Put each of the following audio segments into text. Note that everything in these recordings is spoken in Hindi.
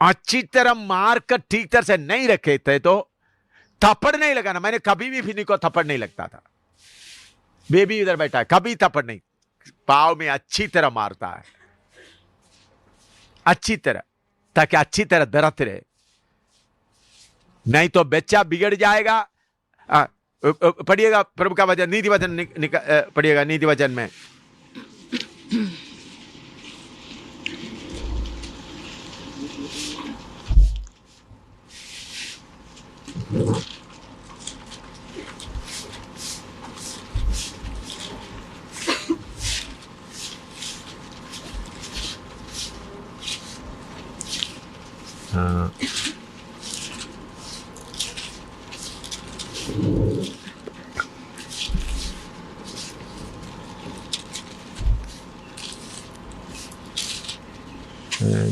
अच्छी तरह मार कर ठीक तरह से नहीं रखे थे तो थप्पड़ नहीं लगाना। मैंने कभी भी फिनी को थप्पड़ नहीं लगता था। बेबी इधर बैठा है, कभी थप्पड़ नहीं, पाव में अच्छी तरह मारता है, अच्छी तरह, ताकि अच्छी तरह दर्द रहे, नहीं तो बच्चा बिगड़ जाएगा। पढ़िएगा प्रभु का वचन, नीति वचन पढ़िएगा, नीति वचन में हाँ,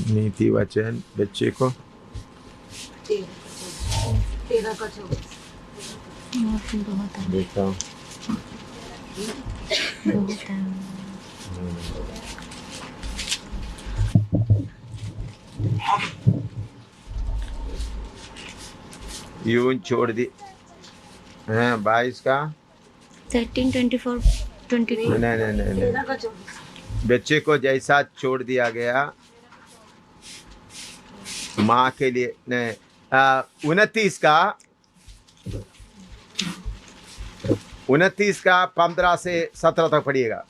नीति वचन बच्चे को 13 का 24 देखता हूँ। यूं छोड़ दी। 22 का 13, 24, 24। नहीं 13 का 24 बच्चे को जैसा छोड़ दिया गया माँ के लिए, नहीं 29 का 15 से 17 तक पढ़िएगा।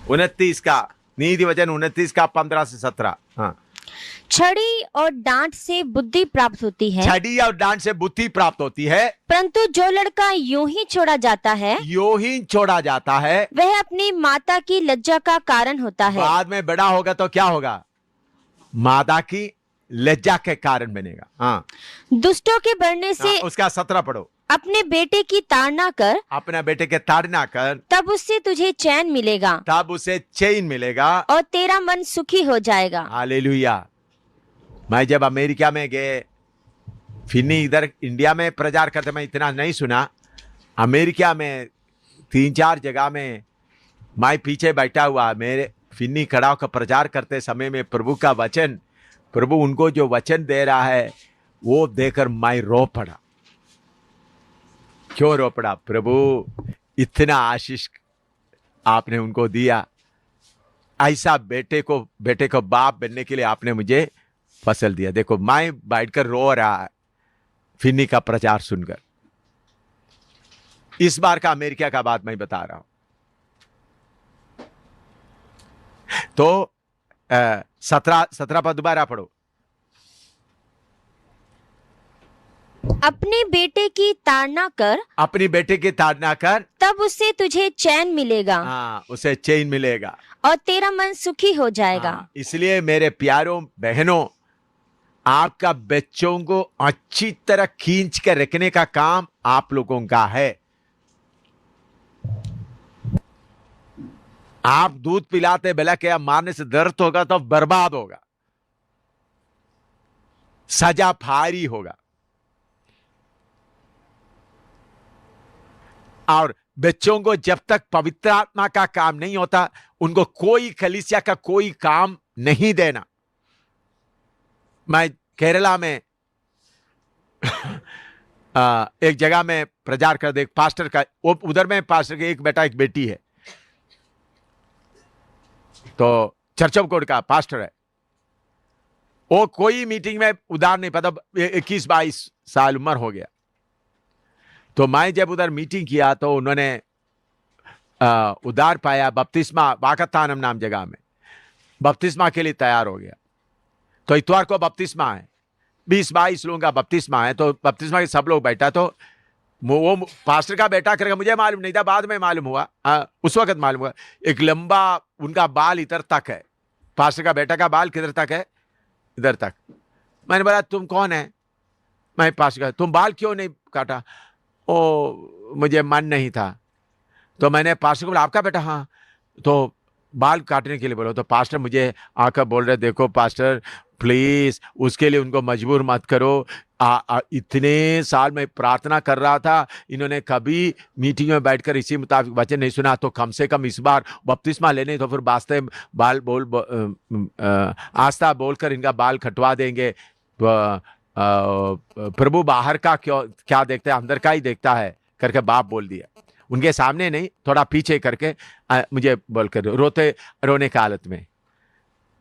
29 का नीति वचन, 29 का 15 से 17। हाँ, छड़ी और डांट से बुद्धि प्राप्त होती है, छड़ी और डांट से बुद्धि प्राप्त होती है, परंतु जो लड़का यूं ही छोड़ा जाता है यूं ही छोड़ा जाता है, वह अपनी माता की लज्जा का कारण होता है। बाद में बड़ा होगा तो क्या होगा? माता की लज्जा के कारण बनेगा। हाँ, दुष्टों के बढ़ने से उसका 17 पढ़ो। अपने बेटे की ताड़ना कर, अपने बेटे के ताड़ना कर, तब उससे तुझे चैन मिलेगा तब उसे चैन मिलेगा और तेरा मन सुखी हो जाएगा। हालेलुया। मैं जब अमेरिका में गए, फिन्नी इधर इंडिया में प्रचार करते मैं इतना नहीं सुना। अमेरिका में 3-4 जगह में मैं पीछे बैठा हुआ, मेरे फिन्नी खड़ा होकर प्रचार करते समय में प्रभु का वचन, प्रभु उनको जो वचन दे रहा है वो देकर मैं रो पड़ा। क्यों रो पड़ा? प्रभु इतना आशीष आपने उनको दिया, ऐसा बेटे को बाप बनने के लिए आपने मुझे फसल दिया। देखो मैं बैठकर रो रहा है फिन्नी का प्रचार सुनकर। इस बार का अमेरिका का बात मैं बता रहा हूं। तो 17 पर दोबारा पढ़ो। अपने बेटे की ताड़ना कर, अपनी बेटे की ताड़ना कर, तब उससे तुझे चैन मिलेगा हाँ, उसे चैन मिलेगा और तेरा मन सुखी हो जाएगा। हाँ, इसलिए मेरे प्यारों बहनों, आपका बच्चों को अच्छी तरह खींच कर रखने का काम आप लोगों का है। आप दूध पिलाते भला क्या मारने से दर्द होगा तो बर्बाद होगा, सजा भारी होगा। और बच्चों को जब तक पवित्र आत्मा का काम नहीं होता, उनको कोई कलीसिया का कोई काम नहीं देना। मैं केरला में एक जगह में प्रचार कर दे, पास्टर का, वो उधर में पास्टर के एक बेटा एक बेटी है, तो चर्च ऑफ गॉड का पास्टर है। वो कोई मीटिंग में उधार नहीं पाता, 21-22 साल उम्र हो गया। तो मैं जब उधर मीटिंग किया तो उन्होंने उधार पाया, बपतिस्मा वाकतानम नाम जगह में बपतिस्मा के लिए तैयार हो गया। तो इतवार को बपतिस्मा है, 20-22 लोगों का बपतिस्मा है। तो बपतिस्मा के सब लोग बैठा, तो वो पास्टर का बेटा करेगा, मुझे मालूम नहीं था, बाद में मालूम हुआ, उस वक्त मालूम हुआ। एक लंबा उनका बाल इधर तक है, पास्टर का बेटा का बाल किधर तक है? इधर तक। मैंने बोला तुम कौन है? मैं पास्टर का। तुम बाल क्यों नहीं काटा? ओ मुझे मन नहीं था। तो मैंने पास्टर को बोला आपका बेटा? हाँ। तो बाल काटने के लिए बोलो। तो पास्टर मुझे आकर बोल रहे, देखो पास्टर, प्लीज उसके लिए उनको मजबूर मत करो। इतने साल मैं प्रार्थना कर रहा था, इन्होंने कभी मीटिंग में बैठकर इसी मुताबिक वचन नहीं सुना, तो कम से कम इस बार बपतिस्मा लेने तो फिर वास्ते आस्था बोलकर इनका बाल कटवा देंगे। प्रभु बाहर का क्या देखता है, अंदर का ही देखता है करके बाप बोल दिया। उनके सामने नहीं, थोड़ा पीछे करके मुझे बोलकर रोने की हालत में।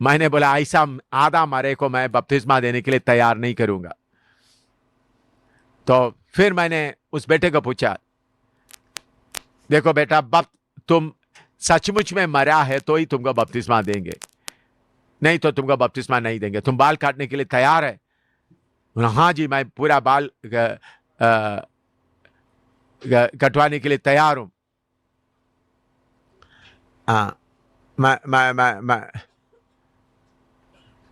मैंने बोला ऐसा आधा मरे को मैं बपतिस्मा देने के लिए तैयार नहीं करूंगा। तो फिर मैंने उस बेटे को पूछा, देखो बेटा, तुम सचमुच में मरा है तो ही तुमको बपतिस्मा देंगे, नहीं तो तुमको बपतिस्मा नहीं देंगे। तुम बाल काटने के लिए तैयार है? हाँ जी, मैं पूरा बाल कटवाने के लिए तैयार हूं।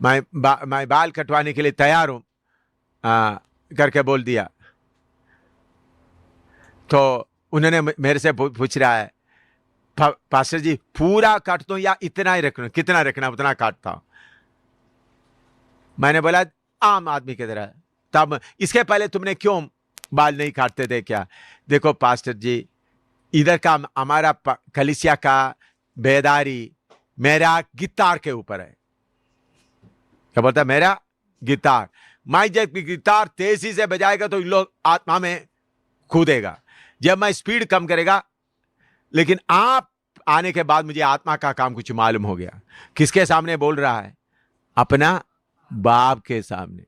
मैं बाल कटवाने के लिए तैयार हूं करके बोल दिया। तो उन्होंने मेरे से पूछ रहा है, पास्टर जी पूरा काट दो या इतना ही रखना? कितना रखना उतना काटता हूं। मैंने बोला आम आदमी की तरह। तब इसके पहले तुमने क्यों बाल नहीं काटते थे क्या? देखो पास्टर जी, इधर का हमारा कलीसिया का बेदारी मेरा गिटार के ऊपर है। क्या बोलता है? मेरा गिटार। मैं जब गिटार तेजी से बजाएगा तो इन लोग आत्मा में कूदेगा, जब मैं स्पीड कम करेगा। लेकिन आप आने के बाद मुझे आत्मा का काम कुछ मालूम हो गया। किसके सामने बोल रहा है? अपना बाप के सामने।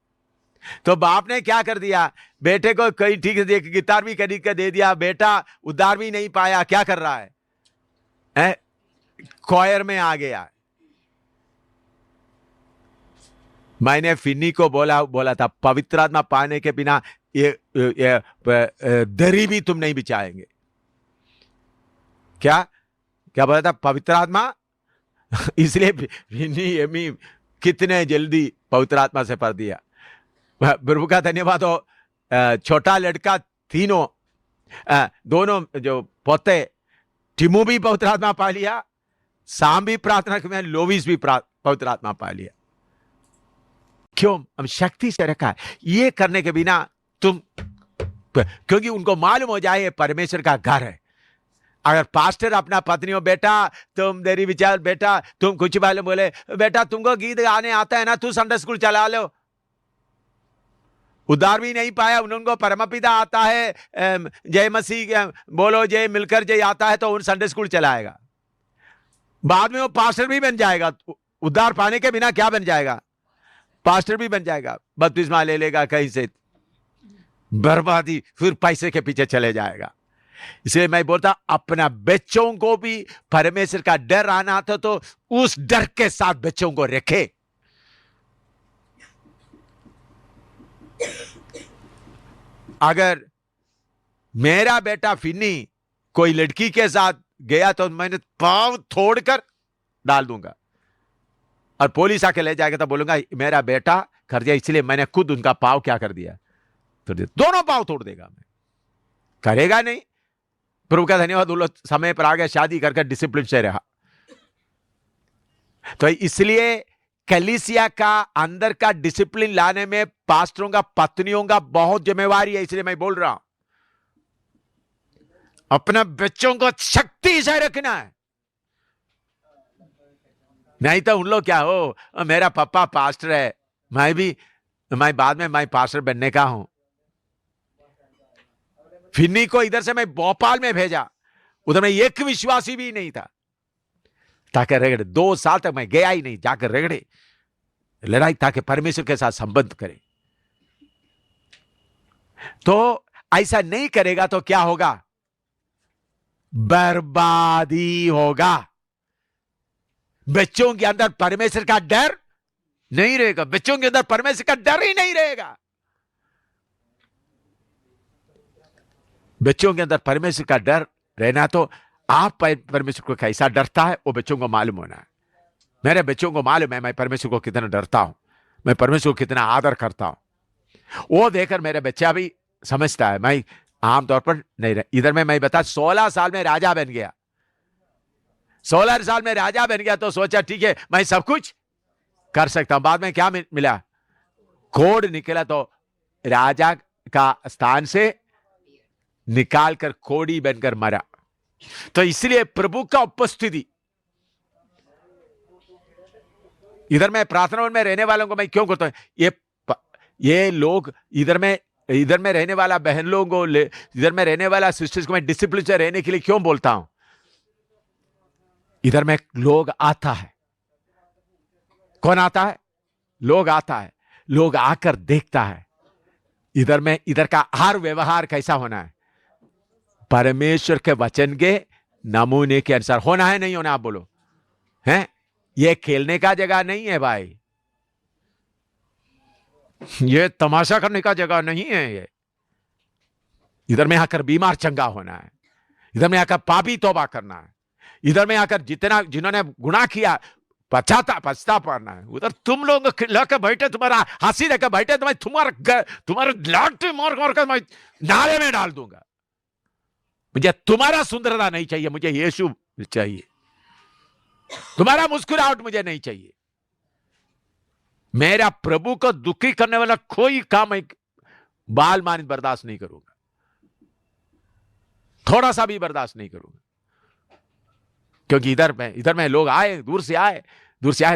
तो बाप ने क्या कर दिया, बेटे को कई ठीक से गिटार भी खरीद कर दे दिया। बेटा उद्धार भी नहीं पाया, क्या कर रहा है? क्वायर में आ गया। मैंने फिन्नी को बोला था, पवित्र आत्मा पाने के बिना ये दरी भी तुम नहीं बिछाएंगे। क्या बोला था? पवित्र आत्मा। इसलिए फिन्नी एमी कितने जल्दी पवित्र आत्मा से भर दिया। प्रभु का धन्यवाद हो। छोटा लड़का तीनों दोनों जो पोते, टिमू भी पवित्र आत्मा पा लिया, साम भी प्रार्थना में, लोविस भी पवित्र आत्मा पा लिया। क्यों? हम शक्ति से रखा है। ये करने के बिना तुम, क्योंकि उनको मालूम हो जाए परमेश्वर का घर है। अगर पास्टर अपना पत्नी हो, बेटा तुम देरी विचार, बेटा तुम कुछ वाले बोले, बेटा तुमको गीत गाने आता है ना, तू संडे स्कूल चला लो। उद्धार भी नहीं पाया, उनको परमपिता आता है, जय मसीह बोलो, जय मिलकर जय आता है, तो उन संडे स्कूल चलाएगा। बाद में वो पास्टर भी बन जाएगा। उद्धार पाने के बिना क्या बन जाएगा? पास्टर भी बन जाएगा। बपतिस्मा ले लेगा कहीं से, बर्बादी, फिर पैसे के पीछे चले जाएगा। इसलिए मैं बोलता, अपना बच्चों को भी परमेश्वर का डर आना था, तो उस डर के साथ बच्चों को रखे। अगर मेरा बेटा फिन्नी कोई लड़की के साथ गया तो मैंने पांव तोड़कर डाल दूंगा, और पुलिस आके ले जाएगा तो बोलूंगा मेरा बेटा कर दिया, इसलिए मैंने खुद उनका पांव क्या कर दिया, तोड़ दिया। दोनों पांव तोड़ देगा। मैं करेगा नहीं। प्रभु का धन्यवाद, लोग समय पर आ गया, शादी करके डिसिप्लिन से रहा। तो इसलिए कलीसिया का अंदर का डिसिप्लिन लाने में पास्टरों का, पत्नियों का बहुत जिम्मेवारी है। इसलिए मैं बोल रहा हूं, अपने बच्चों को शक्ति से रखना है। नहीं तो उन लोग क्या हो, मेरा पापा पास्टर है, मैं बाद में मैं पास्टर बनने का हूं। फिन्नी को इधर से मैं भोपाल में भेजा, उधर में एक विश्वासी भी नहीं था, ताकि रगड़े। 2 साल तक मैं गया ही नहीं, जाकर रगड़े लड़ाई, ताकि परमेश्वर के साथ संबंध करे। तो ऐसा नहीं करेगा तो क्या होगा? बर्बादी होगा। बच्चों के अंदर परमेश्वर का डर नहीं रहेगा, बच्चों के अंदर परमेश्वर का डर ही नहीं रहेगा। बच्चों के अंदर परमेश्वर का डर रहना, तो आप परमेश्वर को कैसा डरता है वो बच्चों को मालूम होना है। मेरे बच्चों को मालूम है मैं परमेश्वर को कितना डरता हूं, मैं परमेश्वर को कितना आदर करता हूं। वो देखकर मेरे बच्चा भी समझता है। मैं आमतौर पर नहीं रह, इधर में मैं बता 16 साल में राजा बन गया। 16 साल में राजा बन गया तो सोचा ठीक है मैं सब कुछ कर सकता हूं। बाद में क्या मिला? कोढ़ निकला, तो राजा का स्थान से निकाल कर कोढ़ी बनकर मरा। तो इसलिए प्रभु का उपस्थिति, इधर मैं प्रार्थना में रहने वालों को मैं क्यों कहता हूं, ये लोग इधर में रहने वाला बहन लोगों को, इधर में रहने वाला सिस्टर्स को मैं डिसिप्लिन से रहने के लिए क्यों बोलता हूं? इधर में लोग आता है। कौन आता है? लोग आता है। लोग आकर देखता है इधर का हर व्यवहार कैसा होना है, परमेश्वर के वचन के नमूने के अनुसार होना है, नहीं होना? आप बोलो। हैं? ये खेलने का जगह नहीं है भाई, ये तमाशा करने का जगह नहीं है। ये इधर में आकर बीमार चंगा होना है, इधर में आकर पापी तौबा करना है, इधर में आकर जिन्होंने गुनाह किया पछता पड़ना है। उधर तुम लोग लेकर बैठे, तुम्हारा हंसी लेकर बैठे, तुम्हारे लाठी मार कर मैं नाले में डाल दूंगा। मुझे तुम्हारा सुंदरता नहीं चाहिए, मुझे यीशु चाहिए। तुम्हारा मुस्कुराहट मुझे नहीं चाहिए। मेरा प्रभु को दुखी करने वाला कोई काम एक बाल मानित बर्दाश्त नहीं करूंगा, थोड़ा सा भी बर्दाश्त नहीं करूंगा। क्योंकि इधर में लोग आए, दूर से आए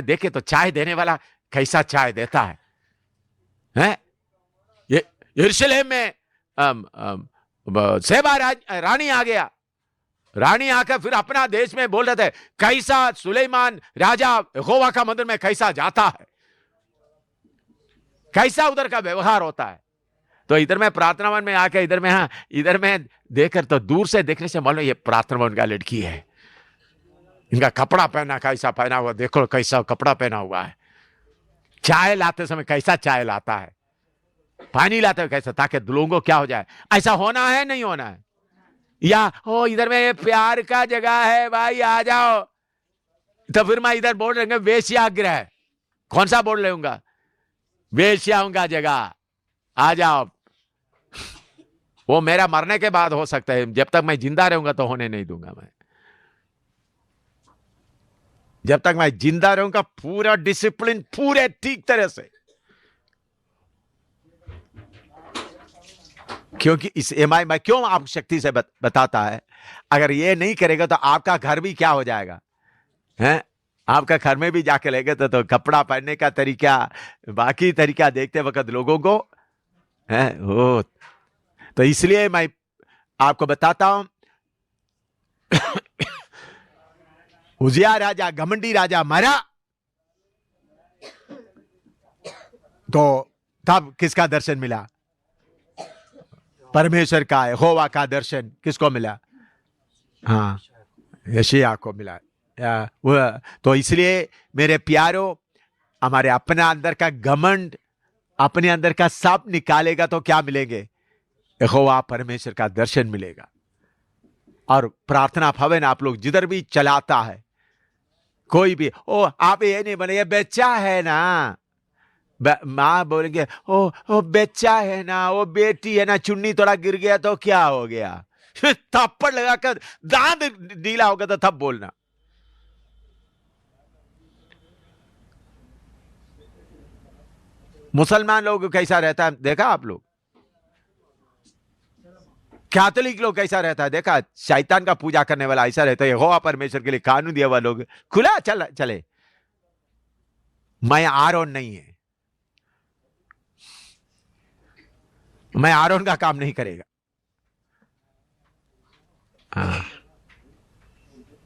देखे तो चाय देने वाला कैसा चाय देता है, हैं? ये यरूशलेम में सेबा रानी आ गया। रानी आकर फिर अपना देश में बोल रहे थे कैसा सुलेमान राजा यहोवा का मंदिर में कैसा जाता है, कैसा उधर का व्यवहार होता है। तो इधर में प्रार्थना भवन में आके इधर में देखकर तो दूर से देखने से मालूम ये प्रार्थना भवन का लड़की है। इनका कपड़ा पहना कैसा पहना हुआ, देखो कैसा कपड़ा पहना हुआ है। चाय लाते समय कैसा चाय लाता है, पानी लाते हुए कैसा, ताकि लोगों को क्या हो जाए, ऐसा होना है नहीं होना है। या हो इधर में ये प्यार का जगह है भाई, आ जाओ। तो फिर मैं इधर बोल रहे वेश्याग्रह, कौन सा बोल लेऊंगा? वेश्याओं का जगह, आ जाओ। वो मेरा मरने के बाद हो सकता है, जब तक मैं जिंदा रहूंगा तो होने नहीं दूंगा। मैं जब तक मैं जिंदा रहूंगा पूरा डिसिप्लिन, पूरे ठीक तरह से। क्योंकि इस एमआई में क्यों आपको शक्ति से बताता है, अगर ये नहीं करेगा तो आपका घर भी क्या हो जाएगा, हैं? आपका घर में भी जाके लेंगे तो कपड़ा पहनने का तरीका, बाकी तरीका देखते वक्त लोगों को है हो। तो इसलिए मैं आपको बताता हूं, उजिया राजा, घमंडी राजा मरा, तो तब किसका दर्शन मिला? परमेश्वर का, यहोवा का दर्शन किसको मिला? हाँ, यशायाह को मिला। तो इसलिए मेरे प्यारो, हमारे अपने अंदर का घमंड, अपने अंदर का सब निकालेगा तो क्या मिलेंगे? यहोवा परमेश्वर का दर्शन मिलेगा। और प्रार्थना भवन आप लोग जिधर भी चलाता है, कोई भी, ओ आप ये नहीं बने, ये बच्चा है ना, माँ बोलेंगे ओ बच्चा है ना, वो बेटी है ना, चुन्नी थोड़ा गिर गया तो क्या हो गया? थप्पड़ लगाकर दांत ढीला होगा तो तब बोलना। मुसलमान लोग कैसा रहता है देखा आप लोग? कैथोलिक लोग कैसा रहता है देखा? शैतान का पूजा करने वाला ऐसा रहता है। यहोवा परमेश्वर के लिए कानून दिया हुआ लोग खुला चले। मैं आरोन नहीं है, मैं आरोन का काम नहीं करेगा।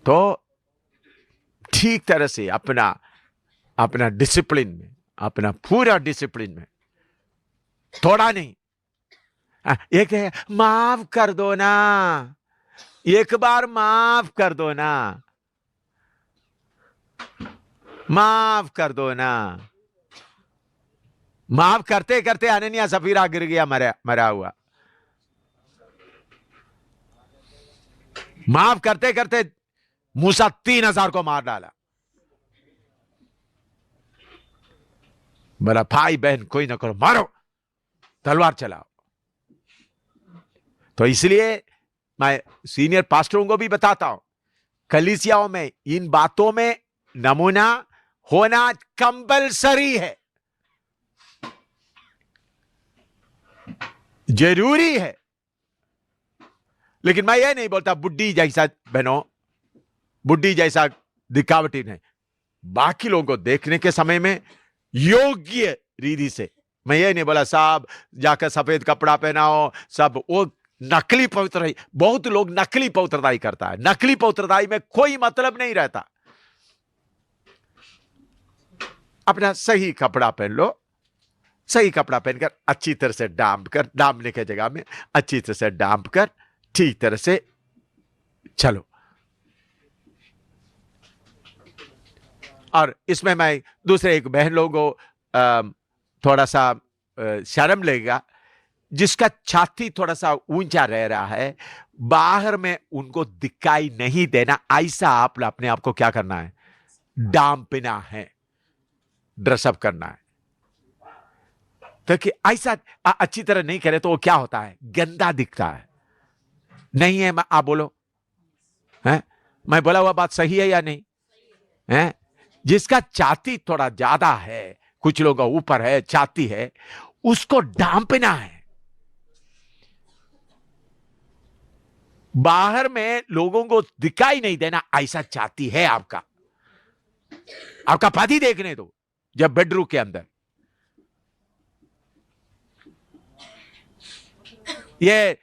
तो ठीक तरह से अपना डिसिप्लिन में, अपना पूरा डिसिप्लिन में, थोड़ा नहीं। एक है माफ कर दो ना, एक बार माफ कर दो ना, माफ कर दो ना। माफ करते करते अनन्या सफीरा गिर गया, मरा हुआ। माफ करते करते मूसा 3000 को मार डाला। बोला भाई बहन कोई ना करो, मारो, तलवार चलाओ। तो इसलिए मैं सीनियर पास्टरों को भी बताता हूं, कलीसियाओं में इन बातों में नमूना होना कंपलसरी है, जरूरी है। लेकिन मैं ये नहीं बोलता बुड्ढी जैसा बनो, बुड्ढी जैसा दिखावटी नहीं। बाकी लोगों को देखने के समय में योग्य रीति से, मैं ये नहीं बोला साहब जाकर सफेद कपड़ा पहनाओ, सब वो नकली पवित्रताई। बहुत लोग नकली पवित्रताई करता है, नकली पवित्रताई में कोई मतलब नहीं रहता। अपना सही कपड़ा पहन लो, सही कपड़ा पहनकर अच्छी तरह से डांपने की जगह में अच्छी तरह से डांप कर ठीक तरह से चलो। और इसमें मैं दूसरे एक बहन लोगों को थोड़ा सा शर्म लगेगा, जिसका छाती थोड़ा सा ऊंचा रह रहा है, बाहर में उनको दिखाई नहीं देना, ऐसा आप अपने आप को क्या करना है, डांपना है, ड्रेसअप करना है। ताकि ऐसा अच्छी तरह नहीं करे तो वो क्या होता है, गंदा दिखता है। नहीं है, आप बोलो है, मैं बोला हुआ बात सही है या नहीं है? जिसका छाती थोड़ा ज्यादा है, कुछ लोगों का ऊपर है, छाती है, उसको डांपना है। बाहर में लोगों को दिखाई नहीं देना, ऐसा छाती है आपका। आपका पति देखने दो जब बेडरूम के अंदर, ये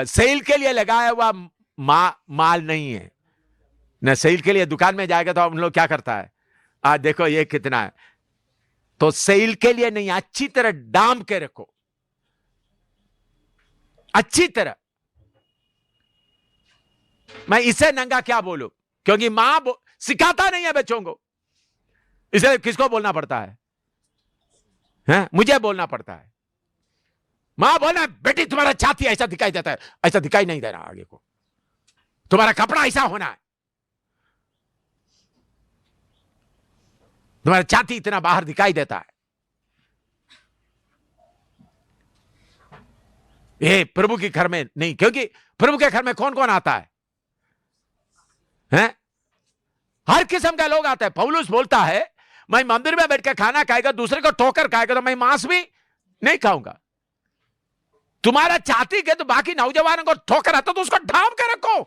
सेल के लिए लगाया हुआ माल नहीं है न। सेल के लिए दुकान में जाएगा तो हम लोग क्या करता है, आज देखो ये कितना है, तो सेल के लिए नहीं, अच्छी तरह डांप के रखो, अच्छी तरह। मैं इसे नंगा क्या बोलूं, क्योंकि मां सिखाता नहीं है बच्चों को, इसे किसको बोलना पड़ता है? मुझे बोलना पड़ता है। मां बोलना बेटी तुम्हारा छाती ऐसा दिखाई देता है, ऐसा दिखाई नहीं दे रहा आगे को, तुम्हारा कपड़ा ऐसा होना है, तुम्हारा छाती इतना बाहर दिखाई देता है। ये प्रभु के घर में नहीं, क्योंकि प्रभु के घर में कौन कौन आता है? हर किस्म का लोग आता है। पौलुस बोलता है मैं मंदिर में बैठ के खाना खाएगा, दूसरे को ठोकर खाएगा तो मैं मांस भी नहीं खाऊंगा। तुम्हारा छाती के तो बाकी नौजवानों को ठोकर आता तो उसको ढांप के रखो,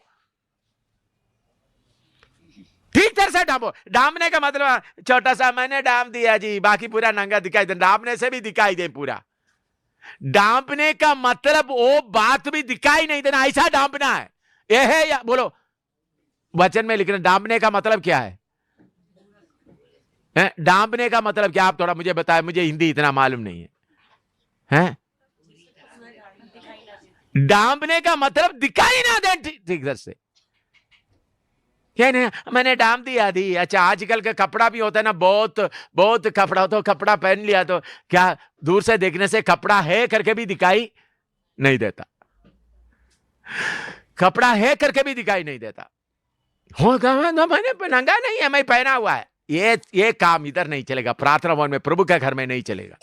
ठीक तरह से डांपो। डांपने का मतलब छोटा सा मैंने डांप दिया जी, बाकी पूरा नंगा दिखाई दे, डांपने से भी दिखाई दे पूरा। डांपने का मतलब वो बात भी दिखाई नहीं देना, ऐसा डांपना है। यह है या बोलो वचन में लिखना, डांपने का मतलब क्या है? डांपने का मतलब क्या, आप थोड़ा मुझे बताएं, मुझे हिंदी इतना मालूम नहीं है, हैं? डांपने का मतलब दिखाई ना दे ठीक तरह से। क्या नहीं, मैंने डांप दिया दी। अच्छा, आजकल का कपड़ा भी होता है ना, बहुत बहुत कपड़ा हो, तो कपड़ा पहन लिया तो क्या दूर से देखने से कपड़ा है करके भी दिखाई नहीं देता, कपड़ा है करके भी दिखाई नहीं देता। होगा मैंने नंगा नहीं है, मैं पहना हुआ है, ये काम इधर नहीं चलेगा, प्रार्थना भवन में प्रभु के घर में नहीं चलेगा।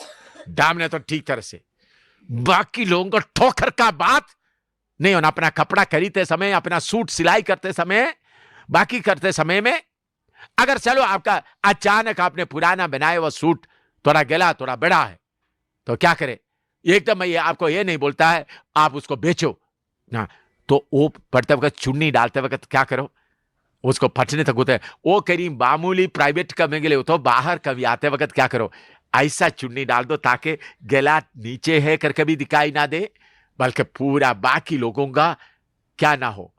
डांपने तो ठीक तरह से, बाकी लोगों को ठोकर का बात नहीं होना। अपना कपड़ा खरीदते समय, अपना सूट सिलाई करते समय, बाकी करते समय में अगर चलो आपका अचानक आपने पुराना बनाया हुआ सूट थोड़ा गला थोड़ा बड़ा है तो क्या करे, एकदम मैं आपको ये नहीं बोलता है आप उसको बेचो ना, तो वो पढ़ते वक्त चुन्नी डालते वक्त क्या करो, उसको फटने तक होता है। वो करीब मामूली प्राइवेट करने के लिए तो बाहर कभी आते वक्त क्या करो, ऐसा चुन्नी डाल दो ताकि गला नीचे है करके भी दिखाई ना दे, बल्कि पूरा बाकी लोगों का क्या ना हो।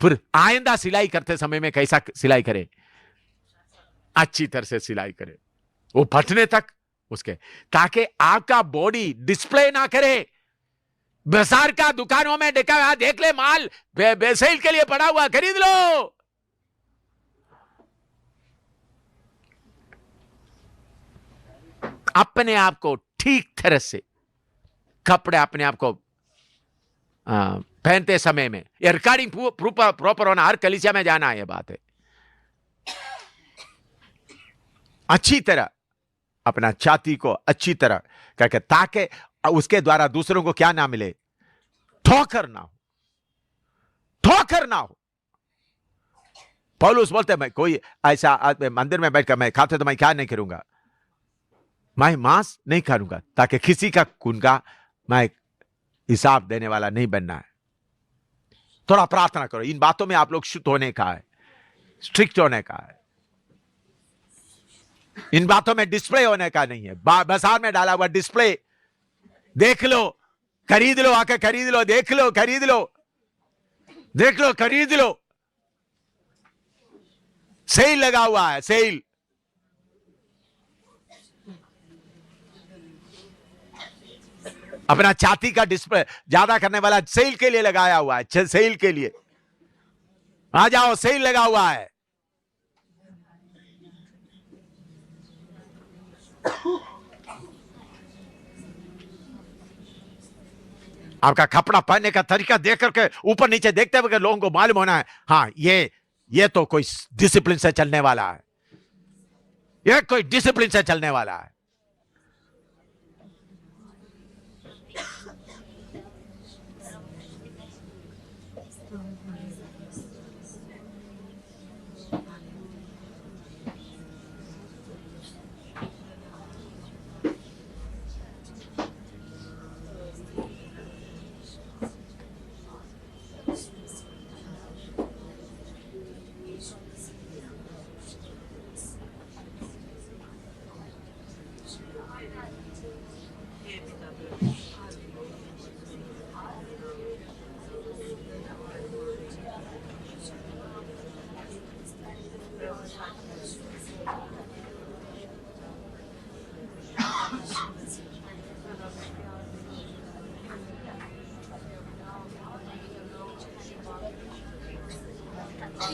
फिर आइंदा सिलाई करते समय में कैसा सिलाई करे, अच्छी तरह से सिलाई करे, वो फटने तक उसके, ताकि आपका बॉडी डिस्प्ले ना करे। बाजार का दुकानों में देखा, देख ले माल बेसेल के लिए पड़ा हुआ, खरीद लो। अपने आप को ठीक तरह से कपड़े अपने आप को पहनते समय में, ये रिकॉर्डिंग प्रॉपर होना, हर कलीसिया में जाना है, ये बात है। अच्छी तरह अपना छाती को अच्छी तरह करके, ताकि उसके द्वारा दूसरों को क्या ना मिले, ठोकर ना हो, ठोकर ना हो। पौलुस बोलते हैं मैं कोई ऐसा मंदिर में बैठकर मैं खाते तो मैं क्या नहीं करूंगा, मैं मांस नहीं करूंगा, ताकि किसी का खून का मैं हिसाब देने वाला नहीं बनना है। थोड़ा प्रार्थना करो, इन बातों में आप लोग शुद्ध होने का है, स्ट्रिक्ट होने का है, इन बातों में डिस्प्ले होने का नहीं है। बाजार में डाला हुआ डिस्प्ले देख लो, खरीद लो, आके खरीद लो, देख लो, खरीद लो, देख लो, खरीद लो। सेल लगा हुआ है, सेल। अपना छाती का डिस्प्ले ज्यादा करने वाला सेल के लिए लगाया हुआ है, सेल के लिए। आ जाओ, सेल लगा हुआ है। आपका कपड़ा पहनने का तरीका देख करके ऊपर नीचे देखते हुए लोगों को मालूम होना है, हाँ ये तो कोई डिसिप्लिन से चलने वाला है, ये कोई डिसिप्लिन से चलने वाला है।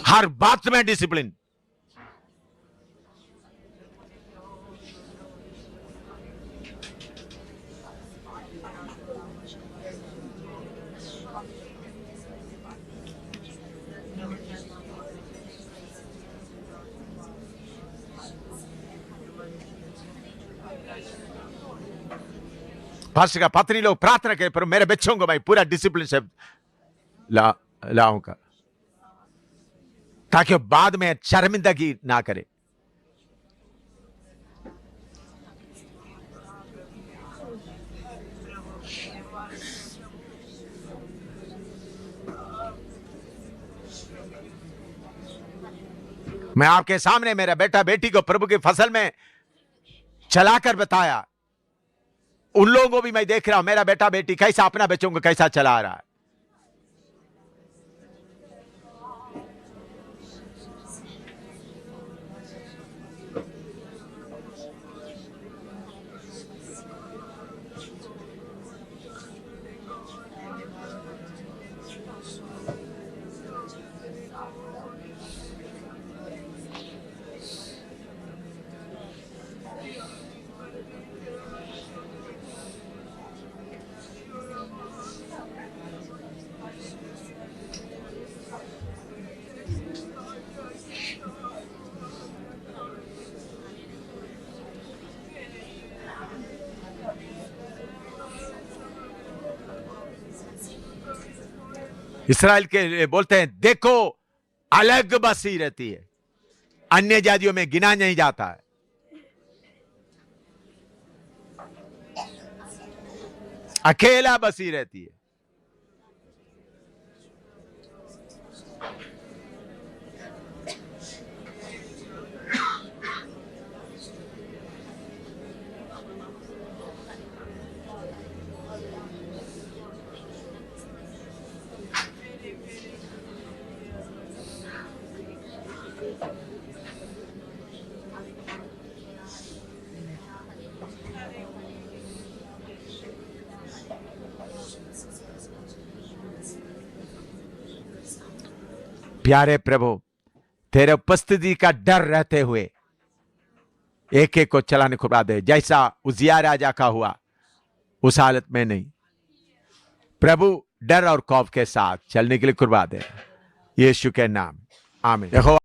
हर बात में डिसिप्लिन। पास्टर का पत्नी लोग प्रार्थना करें, पर मेरे बच्चों को मैं पूरा डिसिप्लिन से लाऊंगा, ताकि बाद में शर्मिंदगी ना करे। मैं आपके सामने मेरा बेटा बेटी को प्रभु की फसल में चलाकर बताया। उन लोगों को भी मैं देख रहा हूं, मेरा बेटा बेटी कैसा अपना बच्चों को कैसा चला रहा है। इसराइल के लिए बोलते हैं, देखो अलग बसी रहती है, अन्य जातियों में गिना नहीं जाता है। अकेला बसी रहती है। प्यारे प्रभु, तेरे उपस्थिति का डर रहते हुए एक एक को चलाने को बता दे, जैसा उजिया राजा का हुआ उस हालत में नहीं। प्रभु डर और खौफ के साथ चलने के लिए कुर्बा दे, यीशु के नाम, आमीन। देखो